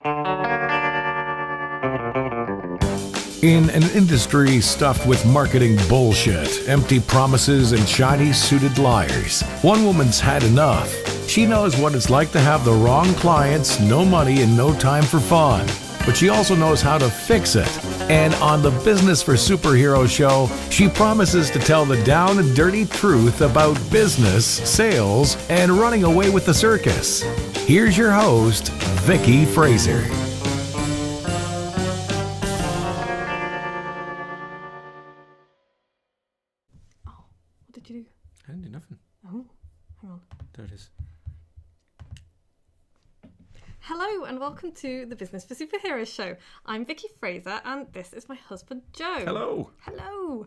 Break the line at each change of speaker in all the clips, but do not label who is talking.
In an industry stuffed with marketing bullshit, empty promises, and shiny-suited liars, one woman's had enough. She knows what it's like to have the wrong clients, no money, and no time for fun. But she also knows how to fix it. And on the Business for Superheroes show, she promises to tell the down and dirty truth about business, sales, and running away with the circus. Here's your host, Vicky Fraser.
What did you do?
I didn't do nothing.
Oh, hang on.
There it is.
Hello and welcome to the Business for Superheroes show. I'm Vicky Fraser and this is my husband Joe.
Hello.
Hello.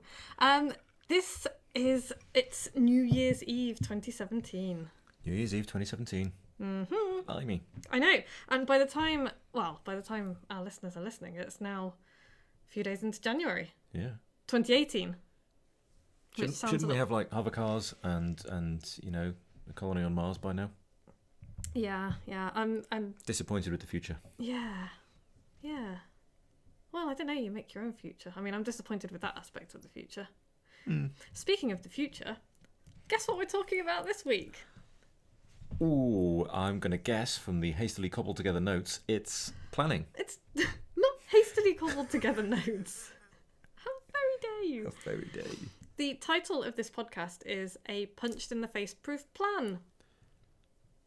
It's New Year's Eve 2017.
New Year's Eve 2017.
Mm-hmm.
Blimey.
I know. And by the time our listeners are listening, it's now a few days into January.
Yeah.
2018.
Shouldn't we have like hover cars and you know, a colony on Mars by now?
Yeah. I'm
disappointed with the future.
Yeah. Well, I don't know. You make your own future. I mean, I'm disappointed with that aspect of the future. Speaking of the future, guess what we're talking about this week?
Ooh, I'm going to guess from the hastily cobbled together notes, it's planning.
It's not hastily cobbled together notes. How very dare you?
How very dare you?
The title of this podcast is A Punched in the Face Proof Plan.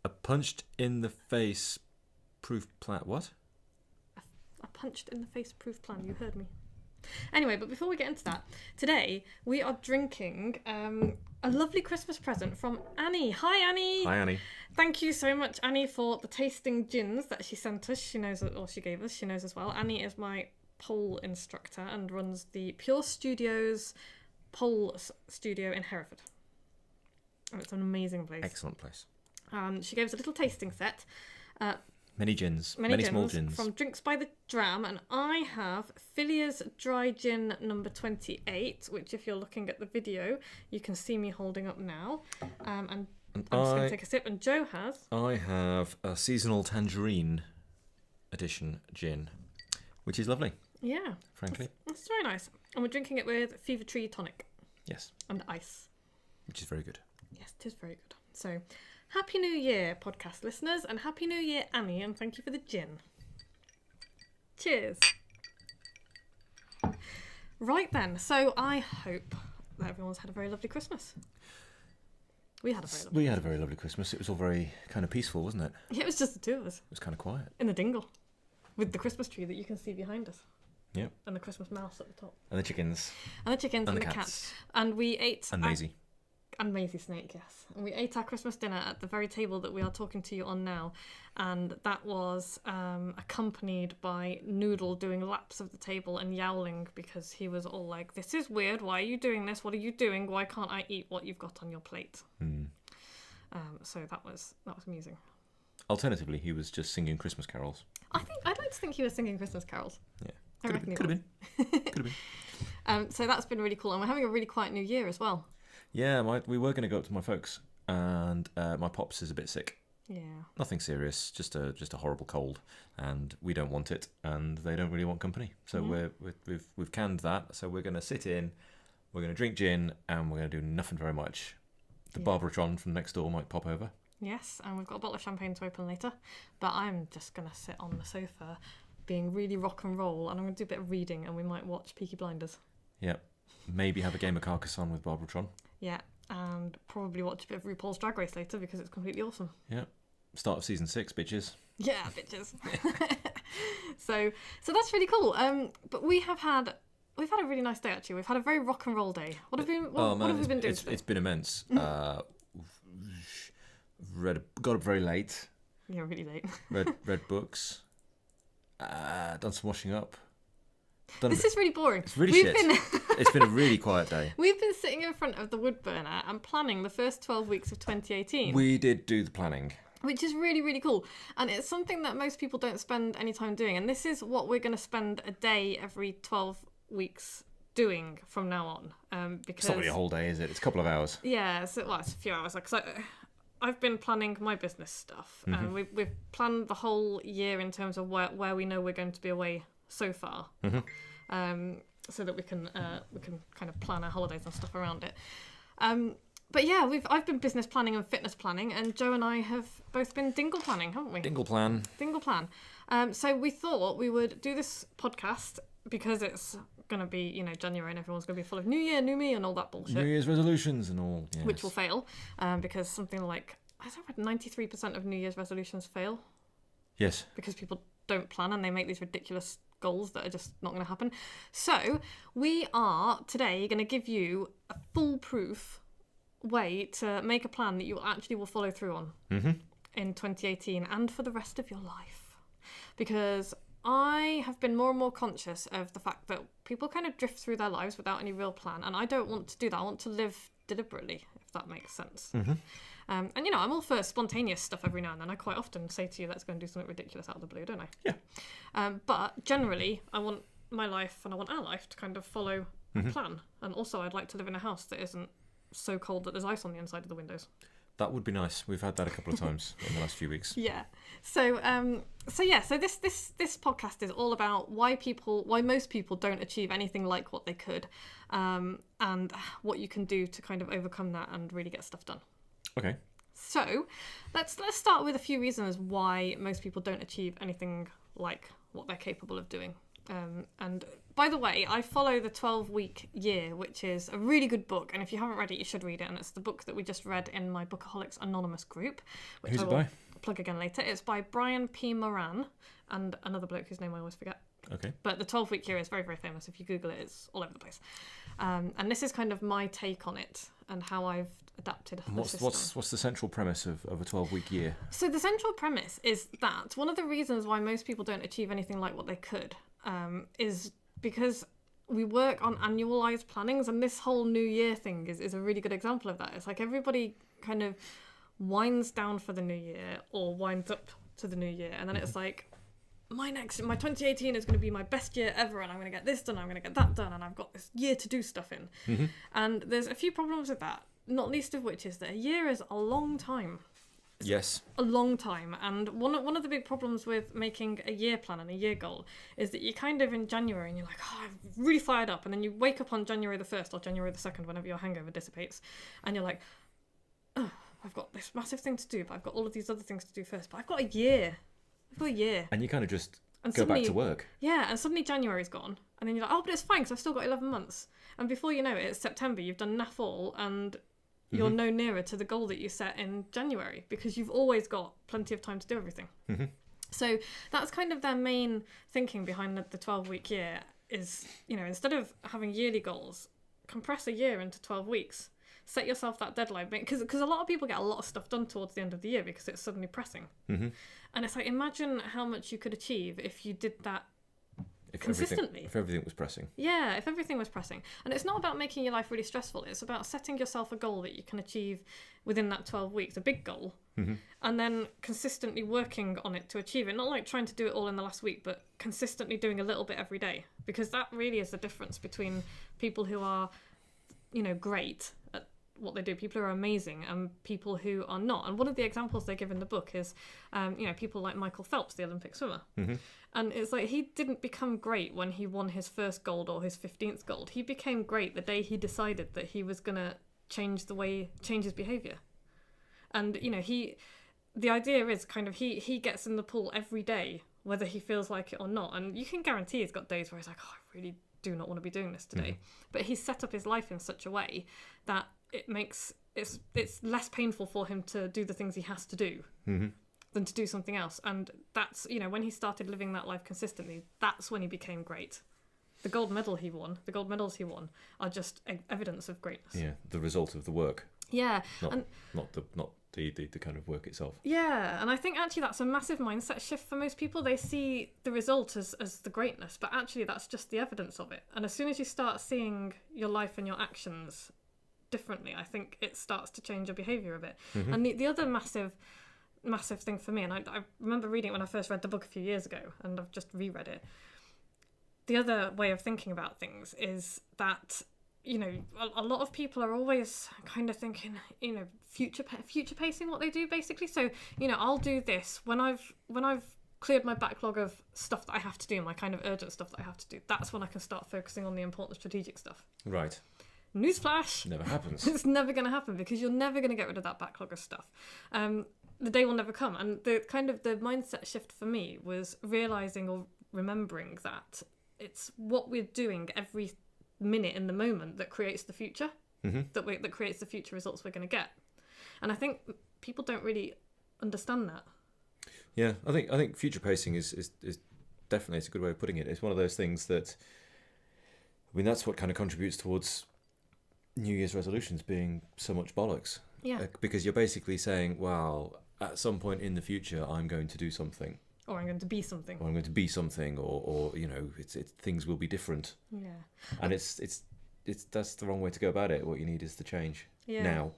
A punched in the face proof plan. What?
A punched in the face proof plan. You heard me. Anyway, but before we get into that, today we are drinking a lovely Christmas present from Annie. Hi, Annie.
Hi, Annie.
Thank you so much, Annie, for the tasting gins that she sent us. She knows, or she gave us. She knows as well. Annie is my pole instructor and runs the Pure Studios pole studio in Hereford. And it's an amazing place.
Excellent place.
She gave us a little tasting set.
Many gins. Many small gins.
From Drinks by the Dram. And I have Filia's Dry Gin number 28, which if you're looking at the video, you can see me holding up now. And I'm just going to take a sip. And Joe has...
I have a seasonal tangerine edition gin, which is lovely.
Yeah.
Frankly.
It's very nice. And we're drinking it with Fever Tree Tonic.
Yes.
And ice.
Which is very good.
Yes, it is very good. So... Happy New Year, podcast listeners, and Happy New Year, Annie, and thank you for the gin. Cheers. Right then, so I hope that everyone's had a very lovely Christmas. We had a very lovely
Christmas. It was all very kind of peaceful, wasn't it?
Yeah, it was just the two of us.
It was kind of quiet.
In the dingle, with the Christmas tree that you can see behind us.
Yep.
And the Christmas mouse at the top.
And the chickens.
And the chickens and the cats. And we ate...
And Maisie.
And Maisie Snake, yes. And we ate our Christmas dinner at the very table that we are talking to you on now. And that was accompanied by Noodle doing laps of the table and yowling because he was all like, this is weird. Why are you doing this? What are you doing? Why can't I eat what you've got on your plate? So that was amusing.
Alternatively, he was just singing Christmas carols.
I'd like to think he was singing Christmas carols.
Yeah.
Could have been. So that's been really cool. And we're having a really quiet New Year as well.
Yeah, we were going to go up to my folks, and my pops is a bit sick.
Yeah.
Nothing serious, just a horrible cold, and we don't want it, and they don't really want company. So we've canned that. So we're going to sit in, we're going to drink gin, and we're going to do nothing very much. The Barbaratron from next door might pop over.
Yes, and we've got a bottle of champagne to open later, but I'm just going to sit on the sofa, being really rock and roll, and I'm going to do a bit of reading, and we might watch Peaky Blinders.
Yeah. Maybe have a game of Carcassonne with Barbaratron.
Yeah, and probably watch a bit of RuPaul's Drag Race later because it's completely awesome.
Yeah. Start of season 6, bitches.
Yeah, bitches. So that's really cool. But we've had a really nice day actually. We've had a very rock and roll day. What have we been doing today?
It's been immense. Got up very late.
Yeah, really late.
read books. Done some washing up.
This is really boring.
It's really shit. It's been a really quiet day.
We've been sitting in front of the wood burner and planning the first 12 weeks of 2018.
We did do the planning.
Which is really, really cool. And it's something that most people don't spend any time doing. And this is what we're going to spend a day every 12 weeks doing from now on. Because
it's not really a whole day, is it? It's a couple of hours.
Yeah, it's a few hours. I've been planning my business stuff, and we've planned the whole year in terms of where we know we're going to be away so far, so that we can kind of plan our holidays and stuff around it. But yeah, I've been business planning and fitness planning, and Joe and I have both been dingle planning, haven't we?
Dingle plan.
Dingle plan. So we thought we would do this podcast because it's going to be, January, and everyone's going to be full of New Year, New Me, and all that bullshit.
New Year's resolutions and all. Yes.
Which will fail, because something like, I think 93% of New Year's resolutions fail.
Yes.
Because people don't plan and they make these ridiculous goals that are just not going to happen. So we are today going to give you a foolproof way to make a plan that you actually will follow through on in 2018 and for the rest of your life. Because I have been more and more conscious of the fact that people kind of drift through their lives without any real plan, and I don't want to do that. I want to live deliberately, if that makes sense. And I'm all for spontaneous stuff every now and then. I quite often say to you, let's go and do something ridiculous out of the blue, don't I?
Yeah.
But generally, I want my life and I want our life to kind of follow a plan. And also, I'd like to live in a house that isn't so cold that there's ice on the inside of the windows.
That would be nice. We've had that a couple of times in the last few weeks.
Yeah. So this podcast is all about why most people don't achieve anything like what they could, and what you can do to kind of overcome that and really get stuff done.
Okay.
So let's start with a few reasons why most people don't achieve anything like what they're capable of doing. And by the way, I follow the 12-week year, which is a really good book. And if you haven't read it, you should read it. And it's the book that we just read in my Bookaholics Anonymous group, which
Who's
I
it
will
by?
plug again later. It's by Brian P. Moran and another bloke whose name I always forget.
Okay.
But the 12-week year is very, very famous. If you Google it, it's all over the place. And this is kind of my take on it and how I've adapted the system.
What's the central premise of a 12-week year?
So the central premise is that one of the reasons why most people don't achieve anything like what they could is because we work on annualized plannings, and this whole New Year thing is a really good example of that. It's like everybody kind of winds down for the New Year or winds up to the New Year, and then it's like, my 2018 is going to be my best year ever, and I'm going to get this done, I'm going to get that done, and I've got this year to do stuff in. And there's a few problems with that, not least of which is that a year is a long time.
Yes.
A long time. And one of the big problems with making a year plan and a year goal is that you're kind of in January and you're like, oh, I'm really fired up. And then you wake up on January the 1st or January the 2nd, whenever your hangover dissipates. And you're like, oh, I've got this massive thing to do, but I've got all of these other things to do first. But I've got a year.
And you kind of just
and
go back to work.
Yeah, and suddenly January's gone. And then you're like, oh, but it's fine because I've still got 11 months. And before you know it, it's September, you've done naff all, and you're no nearer to the goal that you set in January because you've always got plenty of time to do everything. So that's kind of their main thinking behind the 12-week year is, instead of having yearly goals, compress a year into 12 weeks. Set yourself that deadline, because a lot of people get a lot of stuff done towards the end of the year because it's suddenly pressing. And it's like, imagine how much you could achieve if you did that consistently.
If everything was pressing.
Yeah, if everything was pressing. And it's not about making your life really stressful. It's about setting yourself a goal that you can achieve within that 12 weeks, a big goal, and then consistently working on it to achieve it. Not like trying to do it all in the last week, but consistently doing a little bit every day. Because that really is the difference between people who are, great at what they do, people who are amazing, and people who are not. And one of the examples they give in the book is, people like Michael Phelps, the Olympic swimmer. And it's like, he didn't become great when he won his first gold or his 15th gold. He became great the day he decided that he was going to change his behaviour. And, the idea is kind of, he gets in the pool every day, whether he feels like it or not. And you can guarantee he's got days where he's like, oh, I really do not want to be doing this today. But he's set up his life in such a way that it makes it's less painful for him to do the things he has to do than to do something else. And that's, when he started living that life consistently, that's when he became great. The gold medals he won are just evidence of greatness.
Yeah, the result of the work.
Yeah,
Not the kind of work itself.
Yeah, and I think actually that's a massive mindset shift for most people. They see the result as the greatness, but actually that's just the evidence of it. And as soon as you start seeing your life and your actions differently, I think it starts to change your behaviour a bit. And the other massive thing for me, and I remember reading it when I first read the book a few years ago, and I've just reread it. The other way of thinking about things is that a lot of people are always kind of thinking, future pacing what they do basically. So, I'll do this when I've cleared my backlog of stuff that I have to do, my kind of urgent stuff that I have to do. That's when I can start focusing on the important strategic stuff.
Right.
Newsflash.
Never happens.
It's never going to happen because you're never going to get rid of that backlog of stuff. The day will never come. And the mindset shift for me was realising or remembering that it's what we're doing every minute in the moment that creates the future, that creates the future results we're going to get. And I think people don't really understand that.
Yeah, I think future pacing is definitely, it's a good way of putting it. It's one of those things that, that's what kind of contributes towards New Year's resolutions being so much bollocks.
Yeah.
Because you're basically saying, well, at some point in the future, I'm going to do something.
Or I'm going to be something.
Or it's things will be different.
Yeah.
And it's that's the wrong way to go about it. What you need is the change now.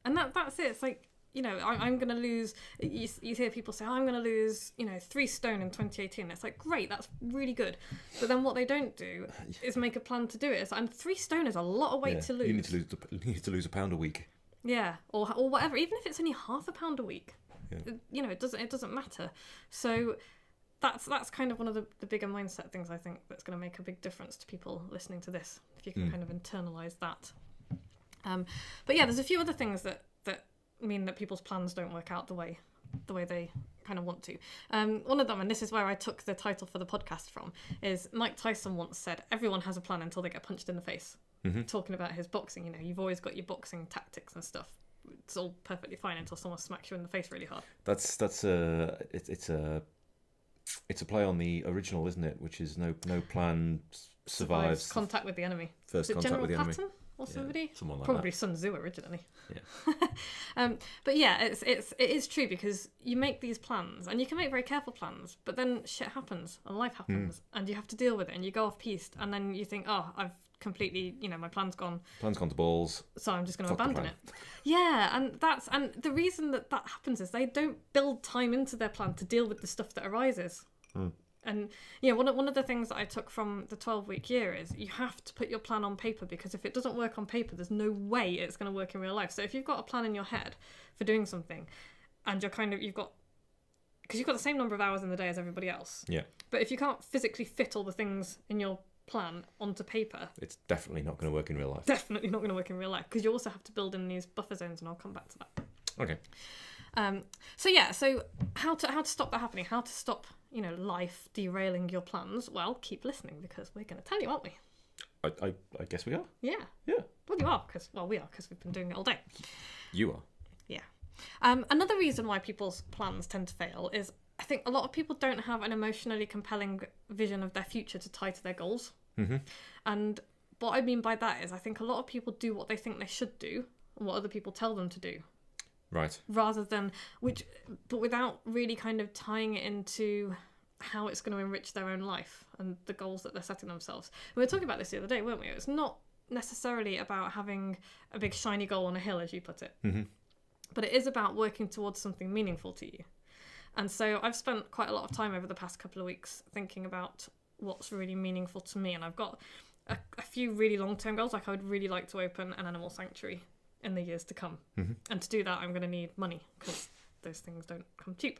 And that's it. It's like, I'm going to lose. You hear people say, I'm going to lose, 3 stone in 2018. It's like, great, that's really good. But then what they don't do is make a plan to do it. And 3 stone is a lot of weight to lose.
You need to lose a pound a week.
Yeah, or whatever. Even if it's only half a pound a week. Yeah. It doesn't matter. So that's kind of one of the bigger mindset things I think that's going to make a big difference to people listening to this, if you can kind of internalize that. But yeah, there's a few other things that mean that people's plans don't work out the way they kind of want to. One of them, and this is where I took the title for the podcast from, is Mike Tyson once said, everyone has a plan until they get punched in the face. Talking about his boxing, you've always got your boxing tactics and stuff. It's all perfectly fine until someone smacks you in the face really hard. It's a play on the original, isn't it? Which is no plan survives contact with the enemy.
First contact with the enemy.
Patton or somebody?
Someone like
Probably
that.
Sun Tzu originally.
Yeah.
But yeah, it is true because you make these plans and you can make very careful plans, but then shit happens and life happens and you have to deal with it and you go off piste and then you think, oh, I've completely, my plan's gone.
Plan's gone to balls.
So I'm just going to abandon it. Yeah, and the reason that happens is they don't build time into their plan to deal with the stuff that arises. And one of the things that I took from the 12-week year is you have to put your plan on paper, because if it doesn't work on paper, there's no way it's going to work in real life. So if you've got a plan in your head for doing something, and you've got the same number of hours in the day as everybody else.
Yeah.
But if you can't physically fit all the things in your plan onto paper,
it's definitely not going to work in real life.
Definitely not going to work in real life, because you also have to build in these buffer zones, and I'll come back to that.
Okay.
So how to stop that happening? How to stop life derailing your plans? Well, keep listening, because we're going to tell you, aren't we?
I guess we are.
Yeah.
Yeah.
Well, you are, because we've been doing it all day.
You are.
Yeah. Another reason why people's plans tend to fail is I think a lot of people don't have an emotionally compelling vision of their future to tie to their goals. And what I mean by that is I think a lot of people do what they think they should do and what other people tell them to do.
Right.
Rather than but without really kind of tying it into how it's going to enrich their own life and the goals that they're setting themselves. We were talking about this the other day, weren't we? It's not necessarily about having a big shiny goal on a hill, as you put it. But it is about working towards something meaningful to you. And so I've spent quite a lot of time over the past couple of weeks thinking about what's really meaningful to me. And I've got a few really long-term goals. Like I would really like to open an animal sanctuary in the years to come. And to do that, I'm going to need money, because those things don't come cheap.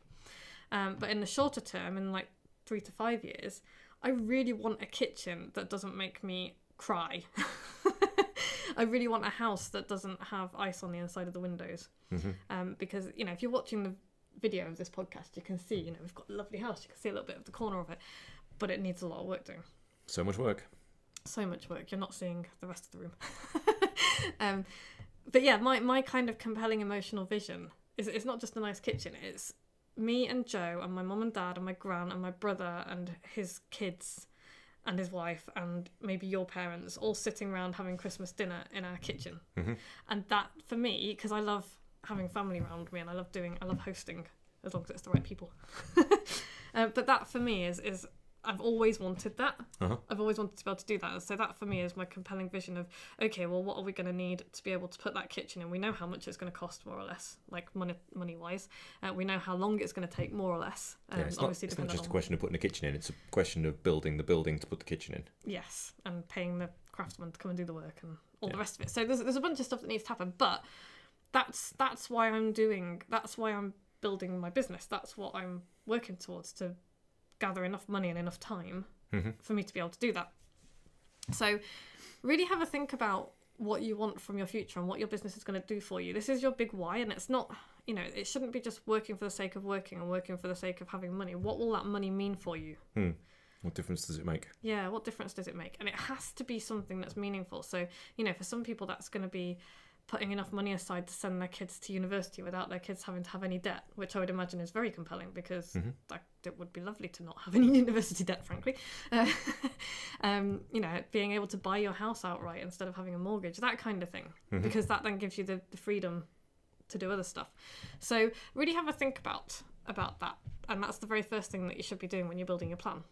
But in the shorter term, in like 3 to 5 years, I really want a kitchen that doesn't make me cry. I really want a house that doesn't have ice on the inside of the windows. Because, if you're watching the video of this podcast, you can see, we've got a lovely house. You can see a little bit of the corner of it, but it needs a lot of work doing.
So much work. You're not seeing the rest of the room.
But yeah, my kind of compelling emotional vision is it's not just a nice kitchen. It's me and Joe and my mum and dad and my gran and my brother and his kids and his wife and maybe your parents all sitting around having Christmas dinner in our kitchen. And that, for me, because I love having family around me and I love hosting, as long as it's the right people. But that, for me, is I've always wanted that. I've always wanted to be able to do that. And so that, for me, is my compelling vision of, okay, well, what are we going to need to be able to put that kitchen in? We know how much it's going to cost, more or less, like money-wise. We know how long it's going to take, more or less.
It's not just a question of putting a kitchen in. It's a question of building the building to put the kitchen in.
Yes, and paying the craftsman to come and do the work and all the rest of it. So there's a bunch of stuff that needs to happen, but that's why I'm building my business. That's what I'm working towards, to gather enough money and enough time for me to be able to do that. So really have a think about what you want from your future and what your business is going to do for you. This is your big why, and it's not, it shouldn't be just working for the sake of working and working for the sake of having money. What will that money mean for you?
What difference does it make?
Yeah, what difference does it make? And it has to be something that's meaningful. So, for some people that's going to be putting enough money aside to send their kids to university without their kids having to have any debt, which I would imagine is very compelling, because it would be lovely to not have any university debt, frankly. Being able to buy your house outright instead of having a mortgage, that kind of thing, because that then gives you the freedom to do other stuff. So really have a think about that, and that's the very first thing that you should be doing when you're building your plan,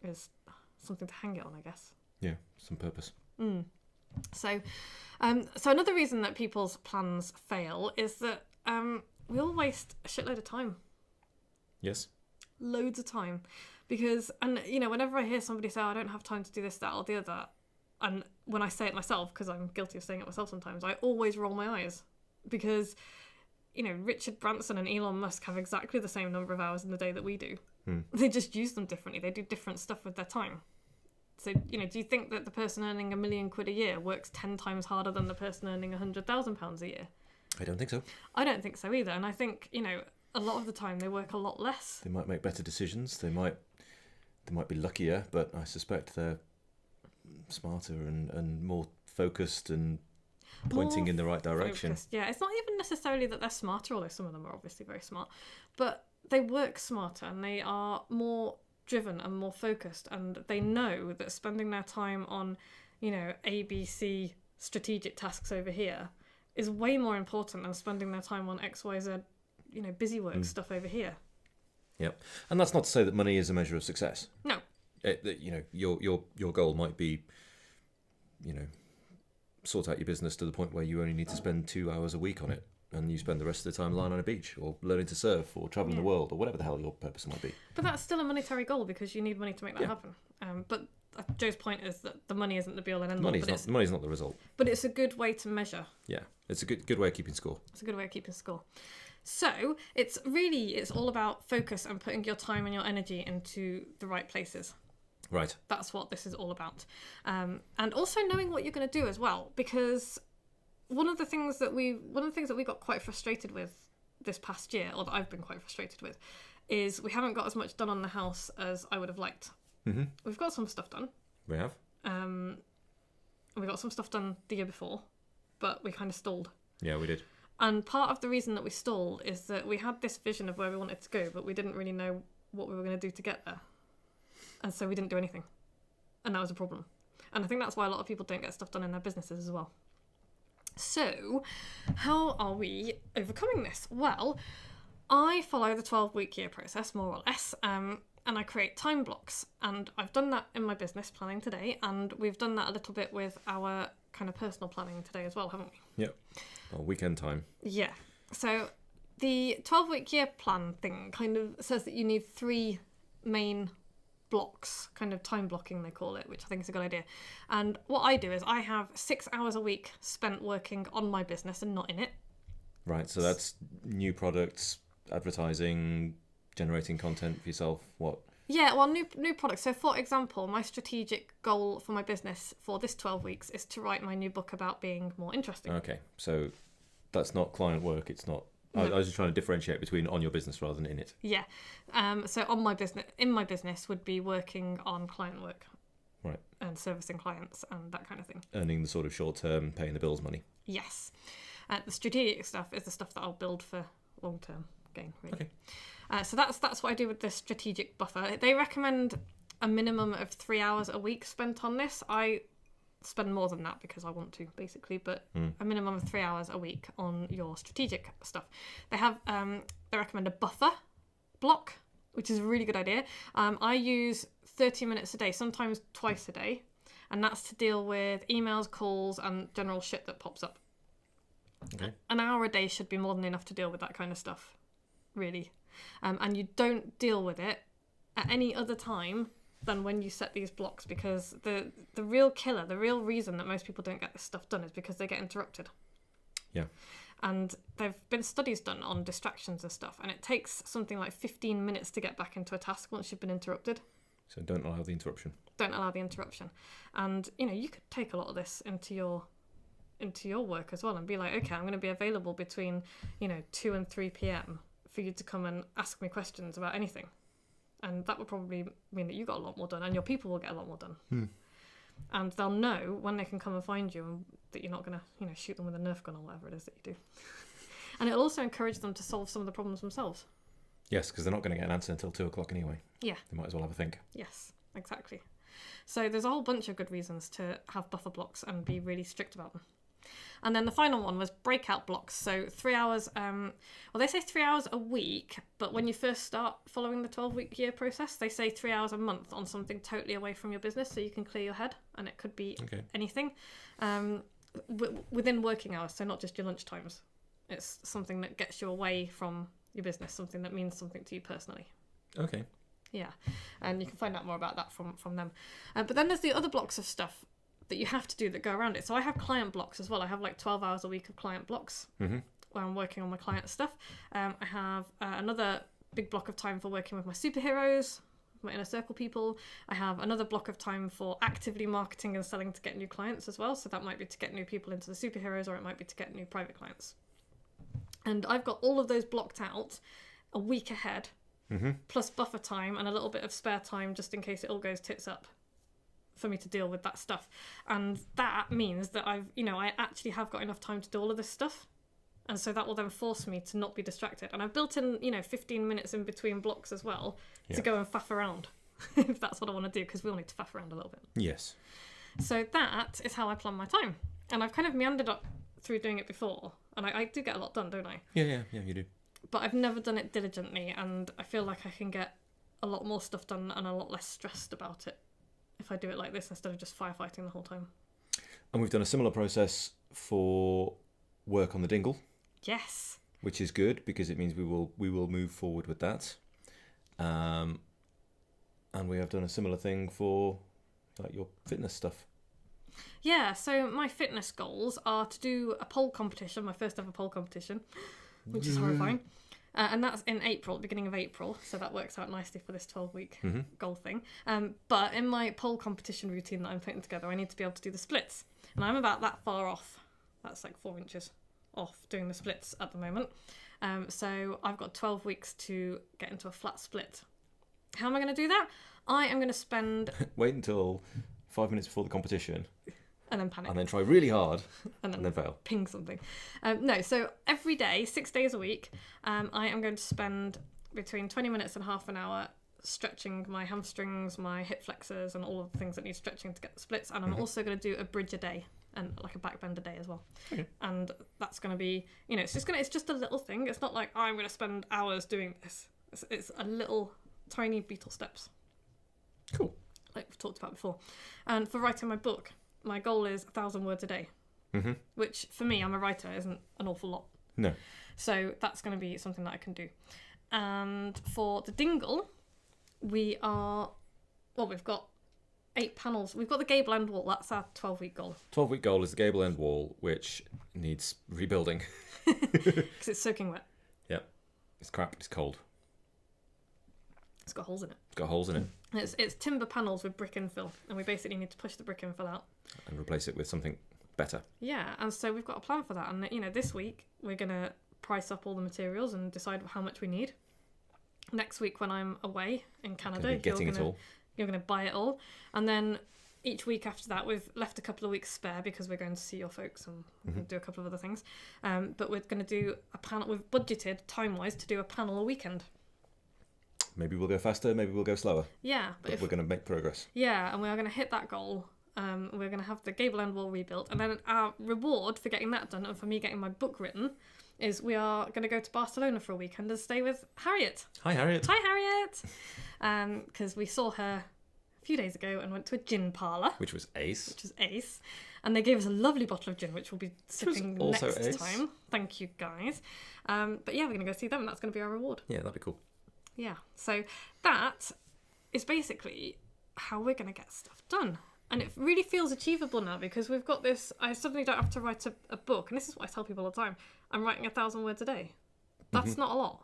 is something to hang it on, I guess.
Yeah, some purpose.
So another reason that people's plans fail is that we all waste a shitload of time.
Yes.
Loads of time. Because, whenever I hear somebody say, I don't have time to do this, that, or the other, and when I say it myself, because I'm guilty of saying it myself sometimes, I always roll my eyes. Because, Richard Branson and Elon Musk have exactly the same number of hours in the day that we do. They just use them differently. They do different stuff with their time. So, do you think that the person earning £1 million a year works 10 times harder than the person earning £100,000 a year?
I don't think so.
I don't think so either. And I think, a lot of the time they work a lot less.
They might make better decisions. They might be luckier, but I suspect they're smarter and more focused and pointing in the right direction.
Focused. Yeah, it's not even necessarily that they're smarter, although some of them are obviously very smart, but they work smarter and they are more driven and more focused, and they know that spending their time on, ABC strategic tasks over here is way more important than spending their time on XYZ, busy work stuff over here.
Yep. And that's not to say that money is a measure of success.
No.
Your goal might be, sort out your business to the point where you only need to spend 2 hours a week on it, and you spend the rest of the time lying on a beach or learning to surf or traveling the world or whatever the hell your purpose might be.
But that's still a monetary goal, because you need money to make that happen. But Joe's point is that the money isn't the be all and end all.
Money's not the result.
But it's a good way to measure.
Yeah, it's a good way of keeping score.
It's a good way of keeping score. So it's all about focus and putting your time and your energy into the right places.
Right.
That's what this is all about. And also knowing what you're going to do as well, because one of the things that we got quite frustrated with this past year, or that I've been quite frustrated with, is we haven't got as much done on the house as I would have liked. We've got some stuff done.
We have.
We got some stuff done the year before, but we kind of stalled.
Yeah, we did.
And part of the reason that we stalled is that we had this vision of where we wanted to go, but we didn't really know what we were going to do to get there. And so we didn't do anything. And that was a problem. And I think that's why a lot of people don't get stuff done in their businesses as well. So, how are we overcoming this? Well, I follow the 12-week year process, more or less, and I create time blocks. And I've done that in my business planning today, and we've done that a little bit with our kind of personal planning today as well, haven't we?
Yep. Well, weekend time.
Yeah. So, the 12-week year plan thing kind of says that you need 3 main blocks, kind of time blocking they call it, which I think is a good idea. And what I do is I have 6 hours a week spent working on my business and not in it.
Right, so that's new products, advertising, generating content for yourself, what?
Yeah, well, new products. So for example, my strategic goal for my business for this 12 weeks is to write my new book about being more interesting.
Okay, so that's not client work, it's not...
No.
I was just trying to differentiate between on your business rather than in it.
Yeah. So in my business would be working on client work.
Right.
And servicing clients and that kind of thing.
Earning the sort of short-term, paying the bills money.
Yes. The strategic stuff is the stuff that I'll build for long-term gain, really.
Okay.
So that's what I do with the strategic buffer. They recommend a minimum of 3 hours a week spent on this. I spend more than that because I want to, basically, but a minimum of 3 hours a week on your strategic stuff. They have they recommend a buffer block, which is a really good idea. I use 30 minutes a day, sometimes twice a day, and that's to deal with emails, calls, and general shit that pops up.
Okay.
An hour a day should be more than enough to deal with that kind of stuff, really. And you don't deal with it at any other time than when you set these blocks, because the real killer, the real reason that most people don't get this stuff done is because they get interrupted.
Yeah.
And there've been studies done on distractions and stuff, and it takes something like 15 minutes to get back into a task once you've been interrupted.
So don't allow the interruption.
Don't allow the interruption. And, you know, you could take a lot of this into your work as well and be like, okay, I'm going to be available between, 2 and 3 p.m. for you to come and ask me questions about anything. And that would probably mean that you got a lot more done, and your people will get a lot more done. And they'll know when they can come and find you, and that you're not going to, shoot them with a Nerf gun or whatever it is that you do. And it'll also encourage them to solve some of the problems themselves.
Yes, because they're not going to get an answer until 2 o'clock anyway.
Yeah.
They might as well have a think.
Yes, exactly. So there's a whole bunch of good reasons to have buffer blocks and be really strict about them. And then the final one was breakout blocks. So 3 hours, they say 3 hours a week, but when you first start following the 12-week year process, they say 3 hours a month on something totally away from your business so you can clear your head, and it could be anything within working hours, so not just your lunch times. It's something that gets you away from your business, something that means something to you personally.
Okay.
Yeah, and you can find out more about that from them. But then there's the other blocks of stuff that you have to do that go around it. So I have client blocks as well. I have like 12 hours a week of client blocks where I'm working on my client stuff. I have another big block of time for working with my superheroes, my inner circle people. I have another block of time for actively marketing and selling to get new clients as well. So that might be to get new people into the superheroes, or it might be to get new private clients. And I've got all of those blocked out a week ahead, plus buffer time and a little bit of spare time just in case it all goes tits up for me to deal with that stuff. And that means that I actually have got enough time to do all of this stuff. And so that will then force me to not be distracted. And I've built in, 15 minutes in between blocks as well to go and faff around, if that's what I want to do, because we all need to faff around a little bit.
Yes.
So that is how I plan my time. And I've kind of meandered up through doing it before. And I do get a lot done, don't I?
Yeah, you do.
But I've never done it diligently, and I feel like I can get a lot more stuff done and a lot less stressed about it if I do it like this instead of just firefighting the whole time.
And we've done a similar process for work on the dingle.
Yes.
Which is good, because it means we will move forward with that. And we have done a similar thing for like your fitness stuff.
Yeah, so my fitness goals are to do a pole competition, my first ever pole competition, which is horrifying. And that's in April, beginning of April, so that works out nicely for this 12-week goal thing. But in my pole competition routine that I'm putting together, I need to be able to do the splits. And I'm about that far off. That's like 4 inches off doing the splits at the moment. So I've got 12 weeks to get into a flat split. How am I going to do that? I am going to spend...
Wait until 5 minutes before the competition.
And then panic.
And then try really hard. and then fail.
Ping something. No, so every day, 6 days a week, I am going to spend between 20 minutes and half an hour stretching my hamstrings, my hip flexors, and all of the things that need stretching to get the splits. And I'm also going to do a bridge a day and like a back bend a day as well. Okay. And that's going to be, it's just a little thing. It's not like I'm going to spend hours doing this. It's a little tiny beetle steps.
Cool.
Like we've talked about before. And for writing my book, my goal is 1,000 words a day, which for me, I'm a writer, isn't an awful lot.
No.
So that's going to be something that I can do. And for the dingle, we've got 8 panels. We've got the gable end wall. That's our 12-week goal.
12-week goal is the gable end wall, which needs rebuilding.
Because it's soaking wet.
Yep. It's crap. It's cold.
It's got holes in it.
It's got holes in it.
It's timber panels with brick infill, and we basically need to push the brick infill out. And
replace it with something better.
Yeah, and so we've got a plan for that. And, this week we're going to price up all the materials and decide how much we need. Next week when I'm away in Canada, you're going to buy it all. And then each week after that, we've left a couple of weeks spare because we're going to see your folks and do a couple of other things. But we're going to do a panel. We've budgeted time-wise to do a panel a weekend.
Maybe we'll go faster, maybe we'll go slower.
Yeah.
But we're going to make progress.
Yeah, and we are going to hit that goal. We're going to have the gable end wall rebuilt. And then our reward for getting that done and for me getting my book written is we are going to go to Barcelona for a weekend and stay with Harriet.
Hi, Harriet.
Hi, Harriet. Because we saw her a few days ago and went to a gin parlour.
Which was ace.
And they gave us a lovely bottle of gin, which we'll be sipping next time. Thank you, guys. But yeah, we're going to go see them, and that's going to be our reward.
Yeah, that'd be cool.
Yeah, so that is basically how we're going to get stuff done. And it really feels achievable now because we've got this. I suddenly don't have to write a book. And this is what I tell people all the time. I'm writing 1,000 words a day. That's not a lot.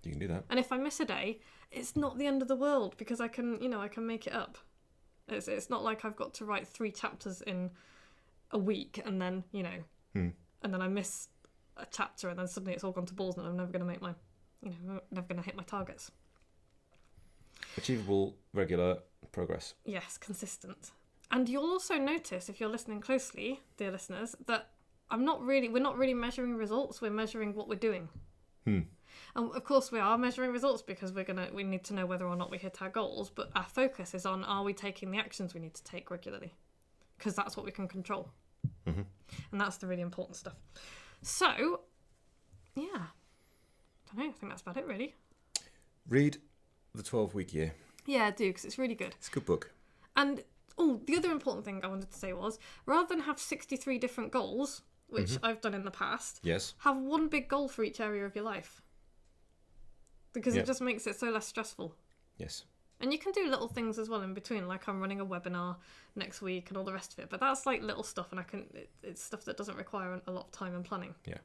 You can do that.
And if I miss a day, it's not the end of the world because I can make it up. It's not like I've got to write 3 chapters in a week and then, and then I miss a chapter and then suddenly it's all gone to balls and I'm never going to make never going to hit my targets.
Achievable, regular progress.
Yes, consistent. And you'll also notice, if you're listening closely, dear listeners, that we're not really measuring results, we're measuring what we're doing. And of course we are measuring results because we need to know whether or not we hit our goals, but our focus is on, are we taking the actions we need to take regularly? Because that's what we can control. And that's the really important stuff. So, yeah. I don't know, I think that's about it really.
Read The 12-Week Year.
Yeah, do, because it's really good.
It's a good book.
And, the other important thing I wanted to say was, rather than have 63 different goals, which I've done in the past,
Yes.
have one big goal for each area of your life. Because it just makes it so less stressful.
Yes.
And you can do little things as well in between, like I'm running a webinar next week and all the rest of it. But that's like little stuff, and it's stuff that doesn't require a lot of time and planning.
Yeah.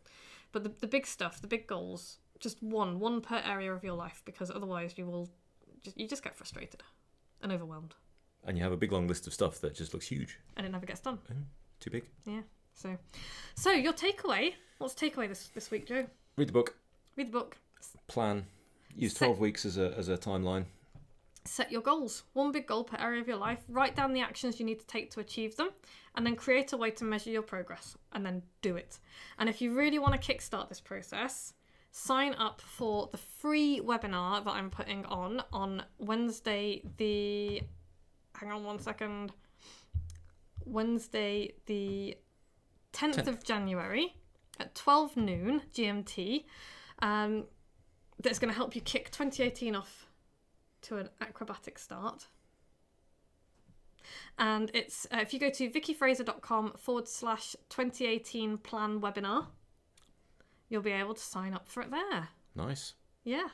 But the big stuff, the big goals, just one per area of your life, because otherwise you just get frustrated and overwhelmed.
And you have a big long list of stuff that just looks huge.
And it never gets done.
Too big.
Yeah. So your takeaway. What's takeaway this week, Joe?
Read the book.
Read the book.
Plan. Use 12 weeks as a timeline.
Set your goals. One big goal per area of your life. Write down the actions you need to take to achieve them, and then create a way to measure your progress, and then do it. And if you really want to kickstart this process, sign up for the free webinar that I'm putting on Wednesday the... Hang on one second. Wednesday the 10th of January at 12 noon GMT. That's going to help you kick 2018 off to an acrobatic start. And it's if you go to vickyfraser.com/2018 plan webinar, you'll be able to sign up for it there.
Nice.
Yeah.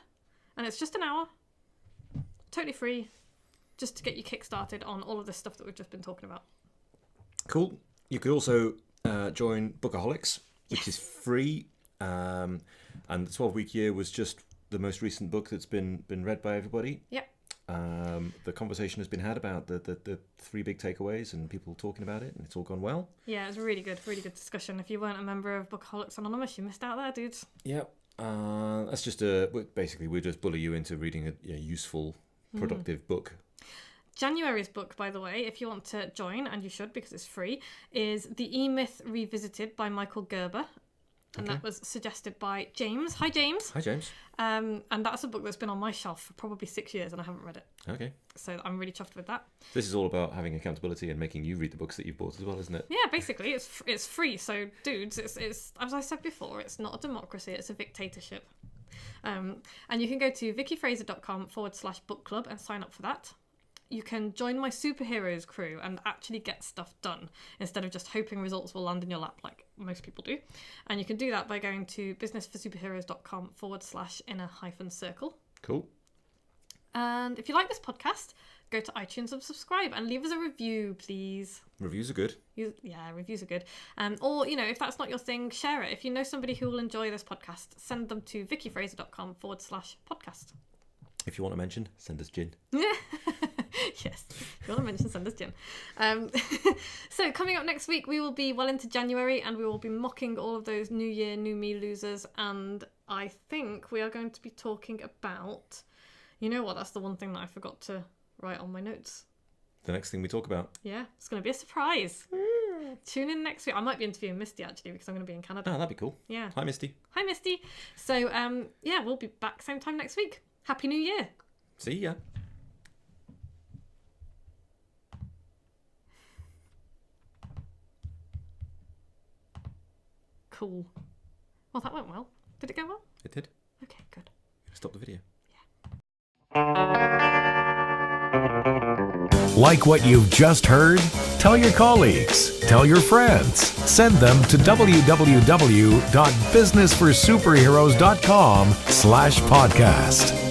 And it's just an hour. Totally free. Just to get you kick-started on all of this stuff that we've just been talking about.
Cool. You could also join Bookaholics, which is free. And the 12-Week Year was just the most recent book that's been read by everybody.
Yep.
The conversation has been had about the 3 big takeaways and people talking about it, and it's all gone well.
Yeah, it was a really good discussion. If you weren't a member of Bookaholics Anonymous, you missed out there, dudes.
Yep. That's just basically we just bully you into reading a useful, productive book.
January's book, by the way, if you want to join, and you should because it's free, is The E-Myth Revisited by Michael Gerber. And that was suggested by James. Hi, James.
Hi, James.
And that's a book that's been on my shelf for probably 6 years and I haven't read it.
Okay.
So I'm really chuffed with that.
This is all about having accountability and making you read the books that you've bought as well, isn't it?
Yeah, basically, it's free. So, dudes, it's as I said before, it's not a democracy, it's a dictatorship. And you can go to vickyfraser.com/book club and sign up for that. You can join my superheroes crew and actually get stuff done instead of just hoping results will land in your lap like most people do. And you can do that by going to businessforsuperheroes.com/inner-circle.
Cool.
And if you like this podcast, go to iTunes and subscribe and leave us a review, please.
Reviews are good.
Yeah, reviews are good. Or, if that's not your thing, share it. If you know somebody who will enjoy this podcast, send them to vickyfraser.com/podcast.
If you want to mention, send us gin.
Yes, if you want to mention, send us gin. So coming up next week, we will be well into January and we will be mocking all of those New Year, New Me losers. And I think we are going to be talking about... You know what? That's the one thing that I forgot to write on my notes.
The next thing we talk about.
Yeah, it's going to be a surprise. Tune in next week. I might be interviewing Misty, actually, because I'm going to be in Canada.
Oh, that'd be cool.
Yeah.
Hi, Misty.
Hi, Misty. So, yeah, we'll be back same time next week. Happy New Year.
See ya.
Cool. Well, that went well. Did it go well?
It did.
Okay, good.
Stop the video.
Like what you've just heard? Tell your colleagues, tell your friends, send them to www.businessforsuperheroes.com/podcast.